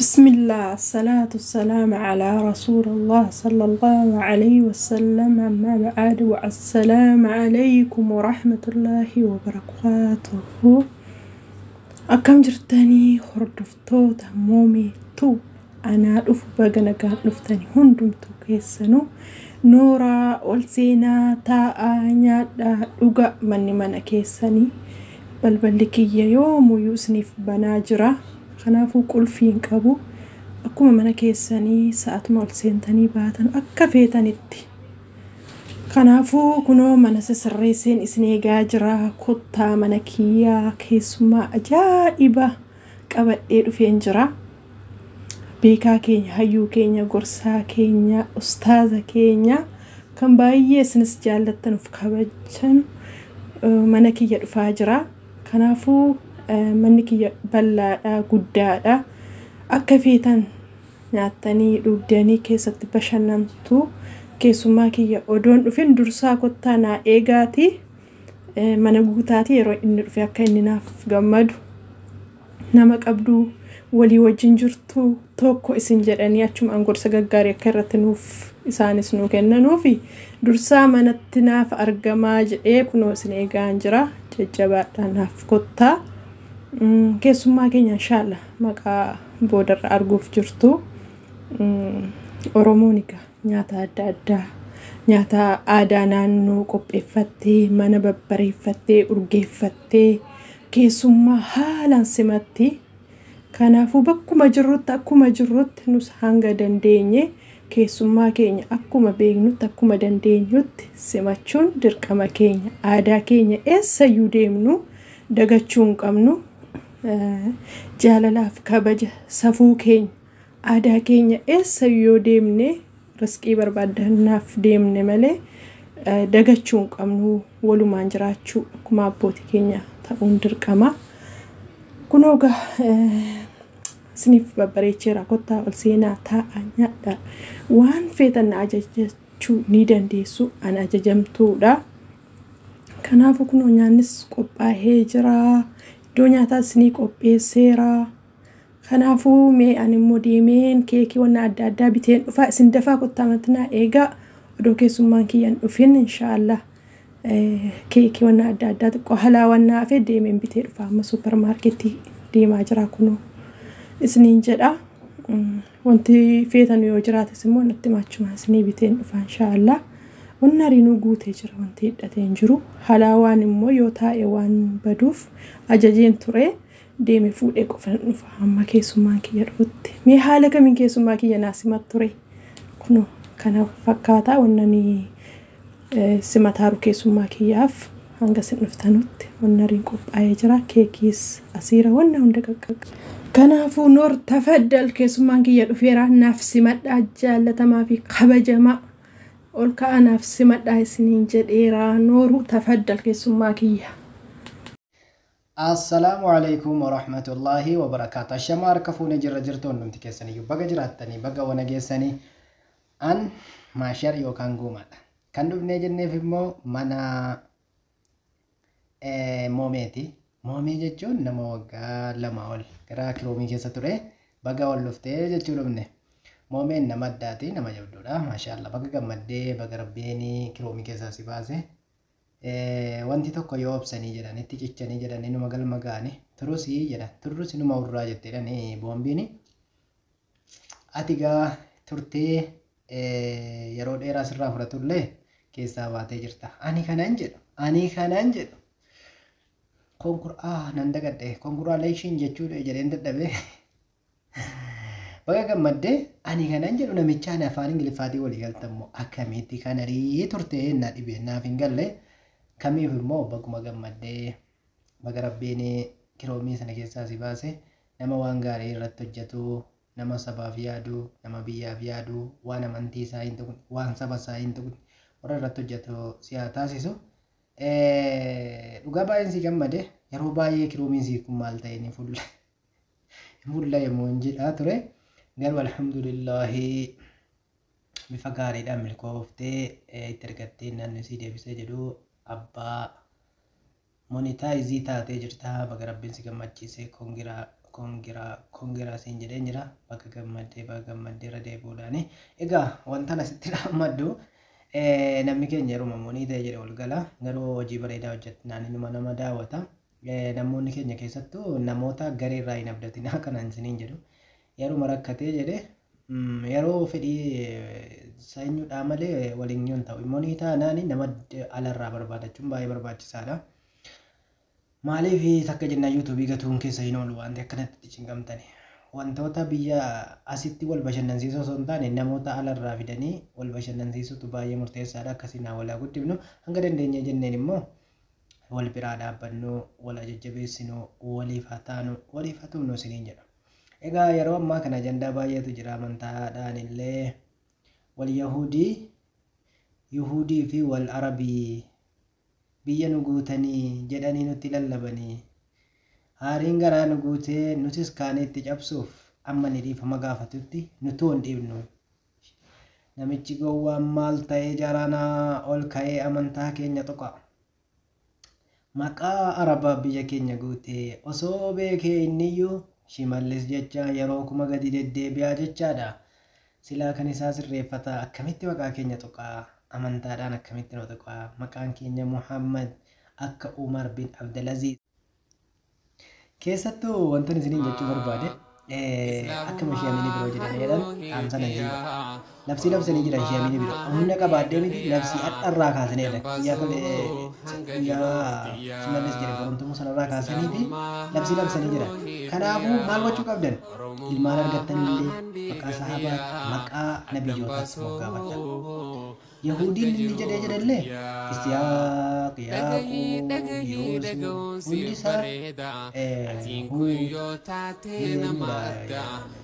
بسم الله الصلاة والسلام على رسول الله صلى الله عليه وسلم أما بعد والسلام عليكم ورحمة الله وبركاته. أكم جرتني خردفتو تهمومي تو أنا أف بجنا قال لفتني هندم تو كيسنو نورا والسينا تا أنيا لقى من كيسني بلكي يوم ويوسني في بناجرة خنافو كل فين كابو أكما منا كيساني ساعت مول سنتني باتن أكفيتنيتي خنافو كنو منا سسريسين إسني جاجرا كوتا منا كيا كيسما أجائبة قبل إيرو فين جرا بيكا كينيا هيو كينيا غرسا كينيا أستاذة كينيا كان بايي سنس جالتن فكابجن منا كيا فاجرا خنافو منك بلا قدادا أكفيتن نعتني لوداني كيسة بشننتو كيسما كي أدون فين درسا كتانا إيجاتي منقوتاتي رو إن في أكيننا في جمد نمك أبدو ولي وجنجرتو توكو إسنجر أني أشوم أنقر سجاري كرتنوف إسانس نوكنا نوفي درسا منتنا في أرجماج كنو سنيجانجرا تجبات ناف كتا كيسما كينيا إن شاء الله مكا بودر أرجوف جرتو أورومونيكا نياتا دادا نياتا آدانا نو قبفتي من ببريفتي أرجفتي كيسما حالا سمتي كنافو بكو مجرد نس هانغا دنديني كيسما كينيا أكما بيغنو تكما دندينيوت سمتشون دركما كينيا آدا كينيا إسا يوديمنو دغاچون قمنو جاللاف كبج سفو كين آدا كينيا إسا يوديمني رسكي بربادناف ديمني ملي دغاچون قمنو ولو مانجراچو أكما بوتي كينيا تاون دركما كنوغا سنيف ببريچيرا كوتا والسينا تا أنيا وان فيتن أجاجچو نيدن ديسو أنا أجاجمتو دا كنافو كنو نيانس قبا هجرا دنيا تاسني قبا سيرا كنافو مي أنمو ديمين كيكي وانا أدادا بيتين وفا سندفا كتامتنا إيغا ودوكي سمان كيان وفين إن شاء الله كيكي وانا أدادا تقو هلا وانا في ديمين بيتين وفا سوبر ماركتي ديما جرا كنو إسنين جدا وانتي فيتن يوجرات اسمو نتماچو سني بيتين وفا إن شاء الله ونارينو قوتي جرا وانتي داتين جرو هلاوان مو يوتا ايوان بدوف اجاجين توري ديمي فود ايكو فهم كيسو ماكي يروتي مي حالك من كيسو ماكي يناسمات توري كنو كان فكاتا وناني سماتارو كيسو ماكي ياف هنگا سنفتنوت ونارين قوب اي جرا كيكيس اسيرا وانا هندقاق كنافو نور تفدل كيسو ماكي يروفيرا نفسي مد اجالة ما في قبجما أولك أنا في سمة سنين جديرة نور تفضل كسماكية. السلام عليكم ورحمة الله وبركاته. الشمار كفونا جرتون نمتكسني يبقى جراتني بقى ونجسني أن ما شر يوكان قوما كان دبنا جنة في مو منا مومي جتون نموغا لماول كرا كرومي كيساتوري بقى ولفتي جتون منه مومن نمداتي نما جبدودا ما شاء الله بقى gammadde baga rabbeeni kiroomi keessa si baase wanti tokko yoo obsanii jedhan itti cichanii jedhan inuma galma gaane turusi jedhan turus inuma urraa jetteedhani boombiini ati gaa turtee yeroo dheeraa sirraa fudhatullee keessaa baatee jirta ani kanan jedhu konkuraa nan dagadhe congratulations jechuudha jedheen dadhabe baga gammadde ani kanan jedhu namichaan afaan ingiliffaatii walii galtammoo akkamitti kanarii turtee na dhibeennaaf hin galle kamiif immoo baguma gammadde baga rabbiin kiroomii sana keessaa si baase nama waan gaarii irratti hojjetu nama sabaaf yaadu nama biyyaaf yaadu waan amantii isaa hin tuqne waan saba isaa hin tuqne warra irratti hojjetu si haa taasisu dhugaa baay'een si gammade yeroo baay'ee kiroomiin si kun maal ta'e ni fulla yemmuu hin jedhaa ture قالوا الحمد لله بفقاري دام الكوفتي تركتين أن سيدي بسجدو أبا مونيتايزي تاتي جرتها بقى ربين سيكمتشي سي kongiraa siin jedheen jira bakka gammaddee irra deebi'uudhaani. Egaa wanta asitti dhaammaddu namni keenya yeroo mammoonii ta'e jedhe ol gala garuu hojii bareedaa hojjetnaan inuma nama daawwata. Namoonni keenya keessattuu namoota gareerraa hin abdatinaa kanaan isiniin jedhu yeroo rakkatee jedhe yeroo fedhii sanyuudhaa malee waliin yoon ta'u immoo ni taanaan nama alarraa barbaadachuun baay'ee barbaachisaadha. Maaliif takka jennaan yuutuubii gatuun keessa hin oolu waan ta'eef akkanatti cinqamtani. Wantoota biyya asitti wal bashannansiisuu osoo hin taane namoota alarraa fidanii wal bashannansiisuutu baay'ee murteessaadha. Akkasiin walaa guddifnu hanga dandeenye jenneen immoo wal biraa dhaabbannu wal jajjabeessinu waliif haa taanu waliif haa tumnu isiniin jedha. Egaa yeroo ammaa kana ajandaa baay'eetu jira amantaadhaan illee wal Yuhudii fi wal Arabii biyya nu guutanii jedhanii nutti lallabanii haariin garaa nu guutee nutis kaanee itti cabsuuf amma ni dhiifama gaafatutti nuti hin dhiibnu. Namichi gowwaan maal ta'ee jaranaa ol ka'ee amantaa keenya tuqa. Maqaa Arabaa biyya keenya guutee osoo beekee inniyyuu Shimallis jecha yeroo kuma gadi deddeebi'aa jechaadha. Silaa kan isaa sirreeffata akkamitti maqaa keenya tuqaa amantaadhaan akkamitti nu tuqaa maqaan keenya Muhammad akka Umar bin Abdulaziz. Keessattuu wantoonni isiniin jechuu barbaade akkuma shi'amini biroo jedhan dhaamsana jiru. Labsanii jiran shi'amini biroo humna qabaadhee miti labsii hadharraa kaasaneedha. Guyyaa Shimallis jedhe boromtumuu sanarraa kaasaniiti labsanii jiran. Kanaafuu maal gochuu qabdan? Ilmaan argattanillee maqaa sahabaa maqaa nabiyyootatti moggaafatan. Yahudiin inni jedhallee Isyaaq, Yaaqub, Yoosef hundi isaa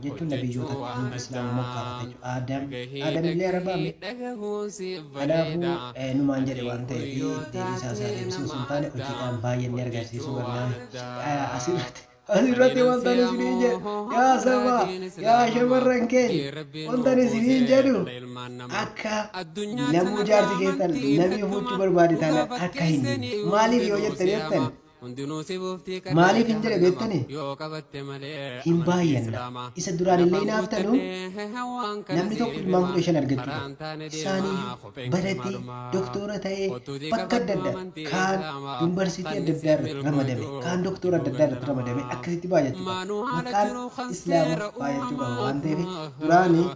jechuun nabiyyoota islaama moggaafate jechuudha. Aadamillee Arabaame. Kanaafuu numaan jedhe waan ta'eef deebisaa isaa deebisuu sun taane hojiidhaan baay'ee ni agarsiisuu barnaa asirratti wanta isiniin jedhu yaa saba yaa shamarran keenya wanta isiniin jedhu akka namuu jaarsi keessan namni fuuchuu barbaade taanaan akka hin maaliif yoo jettan maaliif hin jedhe beektani hin baay'anna isa duraan illee hinaaftanu namni tokko ilmaan 15 argachuu isaanii baratee doktora ta'ee bakka adda addaa kaan yuunivarsiitii adda addaa irratti ramadame kaan doktora adda addaa irratti ramadame akkasitti baay'achuu qaba maqaan islaama baay'achuu qaba waan ta'eef duraanii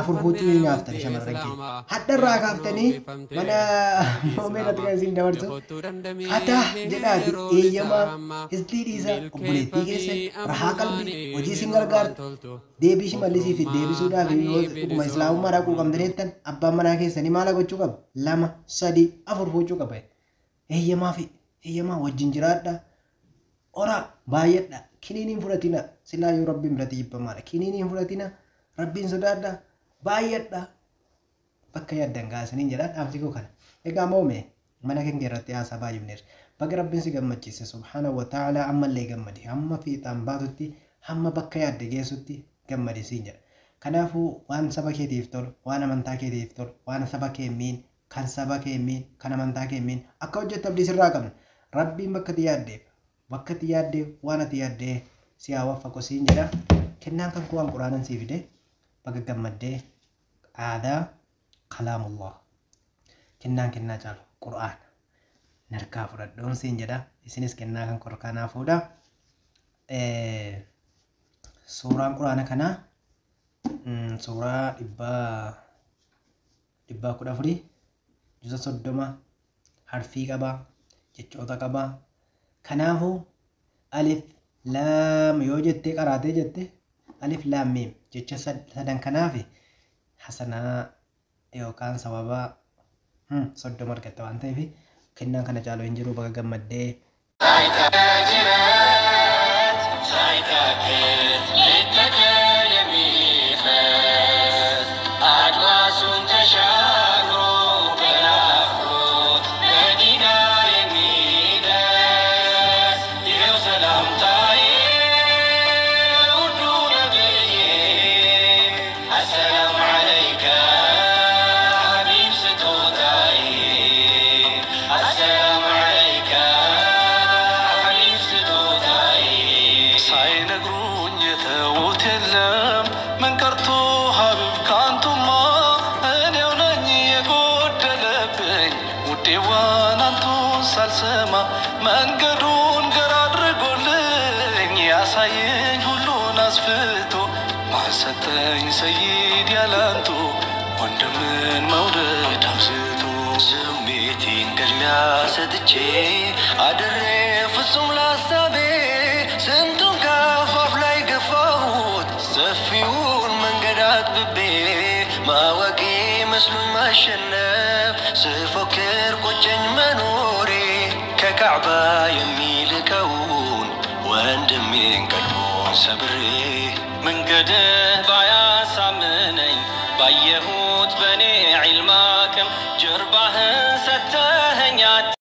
afur fuutuu hin nyaaftan shamarran keenya haddarraa kaaftanii mana moomeedhatti kan isin dabarsu fataa jedhaati eeyyamaa histii dhiisaa obboleettii keessan rahaa qalbii hojii isin gargaartu deebii Shimallisii fi deebisuudhaaf yoo dhuguma islaamummaa dhaquu qabdaneettan abbaan manaa keessanii maal gochuu qaba 2 3 4 fuuchuu qaba eeyyamaa wajjin jiraadha ora baay'adha kiniiniin fudhatina silaa yoo rabbiin biratti jibbamaadha kiniiniin fudhatina Rabbiin sodaadha baay'adha bakka yaaddan gaasaniin jedha dhaamsi koo kana. Egaa moome mana keenya irratti haasaa baay'ifneerra. Bakka Rabbiin si gammachiise subhaanahu wa ta'ala ammallee gammadi hamma fiixaan baatutti hamma bakka yaadde geessutti gammadi siin jedha. Kanaafuu waan saba keetiif tolu waan amantaa keetiif tolu waan saba kee miin kan saba kee miin kan amantaa kee miin akka hojjettu abdii sirraa qabna. Rabbiin bakka itti yaaddeef waan ati yaaddee si haa waffaqu siin jedha. Kennaan kan koo waan quraanan sii fide. Bakka gammaddee aadaa kalaamullah kennaan caalu quraan narkaa fudhadhuun siin jedha isinis kennaa kan korkaanaa fuudha. Suuraan quraana kanaa suuraa 14 juza 30 harfii qaba jechoota qaba. Kanaafuu alif laam yoo jettee qaraatee jette alif laam miim jecha sadan kanaafi hasanaa yookaan sababa 30 argatta waan ta'eef kennaan kana caaluu hin jiru bakka gammaddee. Sai የለም ምን ቀርቶ ሀቢብ ካንቱማ እኔው ነኝ የጎደለብኝ ውዴዋን አንቱን ሳልሰማ መንገዱን ገር አድርጎልኝ ያሳየኝ ሁሉን አስፍቶ ማሰጠኝ ሰይድ ያላንቱ ወንድምን መውደድ አብዝቶ ስሜቴን ቅድሚያ ሰጥቼ አድሬ ፍጹም ላሳቤ ስንቱን ከአፋፍ ላይ ገፋሁት ሰፊውን መንገድ አጥብቤ ማወቄ መስሎኝ ማሸነፍ ስፎክር ቆጨኝ መኖሬ ከካዕባ የሚልከውን ወንድሜን ቀልቦን ሰብሬ መንገድህ ባያሳምነኝ ባየሁት በኔ ዒልማክም ጀርባህን ሰተ